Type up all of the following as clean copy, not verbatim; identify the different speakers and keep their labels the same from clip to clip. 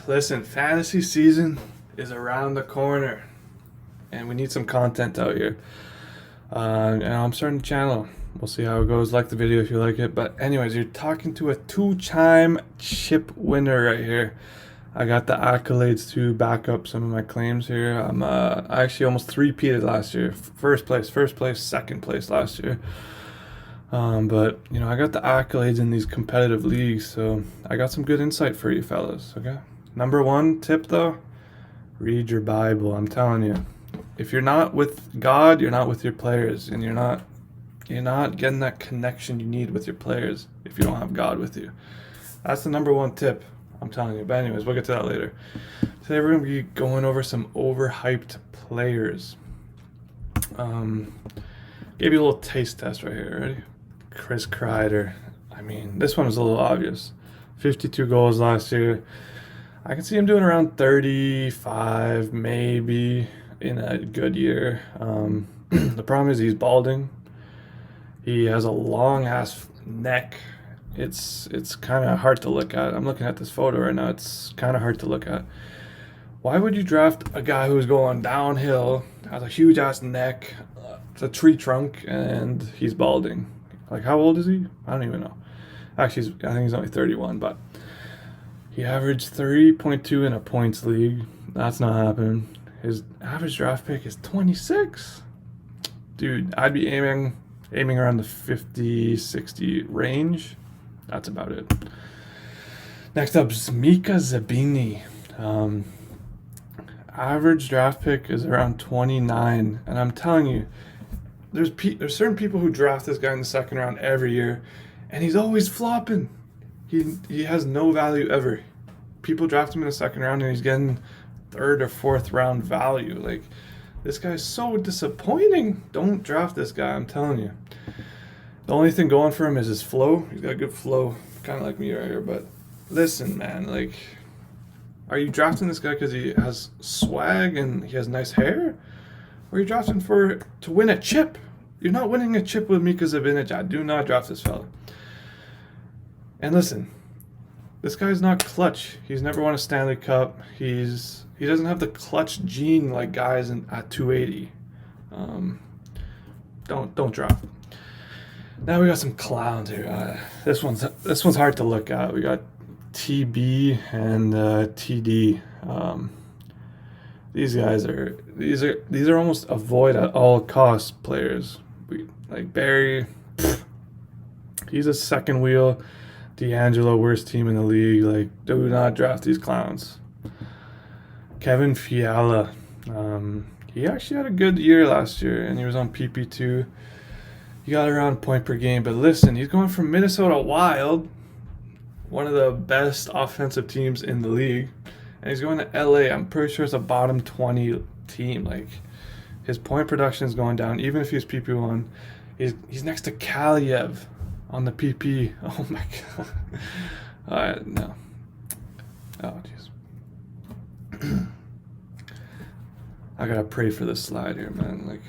Speaker 1: Listen, fantasy season is around the corner, and we need some content out here. And I'm starting the channel. We'll see how it goes. Like the video if you like it. But anyways, you're talking to a two-time chip winner right here. I got the accolades to back up some of my claims here. I actually almost three-peated last year. First place, second place last year. But I got the accolades in these competitive leagues, so I got some good insight for you fellas. Okay. Number one tip though, read your Bible. I'm telling you, if you're not with God, you're not with your players, and you're not getting that connection you need with your players if you don't have God with you. That's the number one tip. I'm telling you. But anyways, we'll get to that later. Today we're gonna be going over some overhyped players. Gave you a little taste test right here. Ready? Chris Kreider. I mean, this one was a little obvious. 52 goals last year. I can see him doing around 35, maybe, in a good year. The problem is he's balding. He has a long ass neck. It's kind of hard to look at. I'm looking at this photo right now. It's kind of hard to look at. Why would you draft a guy who's going downhill, has a huge ass neck, it's a tree trunk, and he's balding? Like, how old is he? I don't even know. Actually, I think he's only 31, but he averaged 3.2 in a points league. That's not happening. His average draft pick is 26. Dude, I'd be aiming around the 50, 60 range. That's about it. Next up is Mika Zabini. Average draft pick is around 29, and I'm telling you, there's certain people who draft this guy in the second round every year, and he's always flopping. He has no value ever. People draft him in the second round, and he's getting third or fourth round value. Like, this guy's so disappointing. Don't draft this guy, I'm telling you. The only thing going for him is his flow. He's got good flow, kind of like me right here. But listen, man, like, are you drafting this guy because he has swag and he has nice hair? Or are you drafting to win a chip? You're not winning a chip with Mika Zabinic. Do not draft this fella. And listen, this guy's not clutch. He's never won a Stanley Cup. He doesn't have the clutch gene like guys at 280. Don't draft. Now we got some clowns here. This one's hard to look at. We got TB and TD. These are almost avoid at all costs players. Like Barry, he's a second wheel. D'Angelo, worst team in the league. Like, do not draft these clowns. Kevin Fiala, he actually had a good year last year, and he was on PP2. He got around point per game, but listen, he's going from Minnesota Wild, one of the best offensive teams in the league, and he's going to LA. I'm pretty sure it's a bottom 20 team. Like, his point production is going down, even if he's PP1. He's next to Kaliev on the PP. Oh my god. No. Oh jeez. I gotta pray for this slide here, man. Like,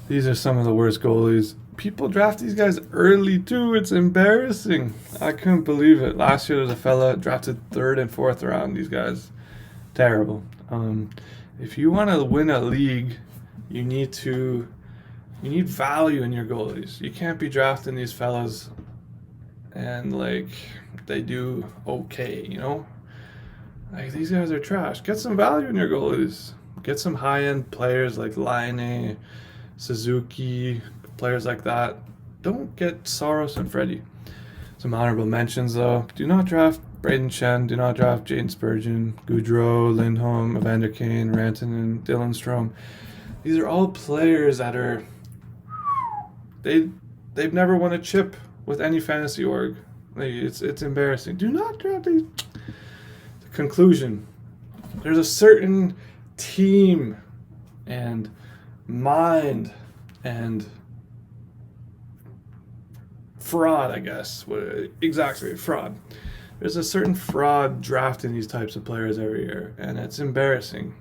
Speaker 1: these are some of the worst goalies. People draft these guys early too. It's embarrassing. I couldn't believe it. Last year there was a fella drafted third and fourth round. These guys, terrible. If you want to win a league, you need value in your goalies. You can't be drafting these fellas and like they do okay, Like, these guys are trash. Get some value in your goalies. Get some high-end players like Laine, Suzuki, players like that. Don't get Soros and Freddie. Some honorable mentions though. Do not draft Braden Shen. Do not draft Jaden Spurgeon, Goudreau, Lindholm, Evander Kane, Rantanen, Dylan Strome. These are all players that are they've never won a chip with any fantasy org. Like, it's embarrassing. Do not draft these. The conclusion: there's a certain team and mind and fraud, I guess. Exactly, fraud. There's a certain fraud drafting these types of players every year, and it's embarrassing.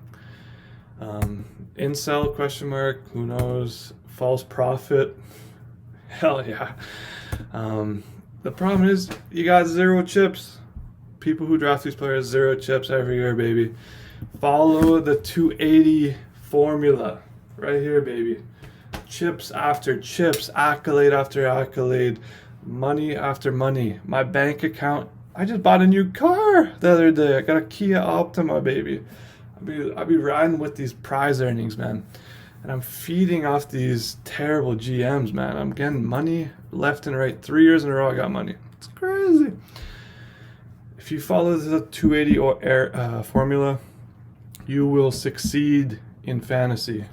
Speaker 1: Incel, question mark, who knows? False prophet, hell yeah. The problem is, you got 0 chips. people who draft these players, 0 chips every year, baby. Follow the 280 formula right here, baby. Chips after chips, accolade after accolade, money after money. My bank account, I just bought a new car the other day. I got a Kia Optima, baby. I'll be riding with these prize earnings, man. And I'm feeding off these terrible GMs, man. I'm getting money left and right. 3 years in a row, I got money. It's crazy. If you follow the 280 formula, you will succeed in fantasy.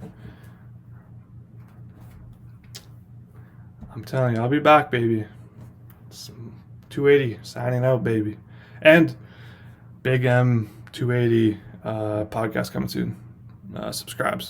Speaker 1: I'm telling you, I'll be back, baby. It's 280 signing out, baby. And Big M 280 podcast coming soon. Subscribe.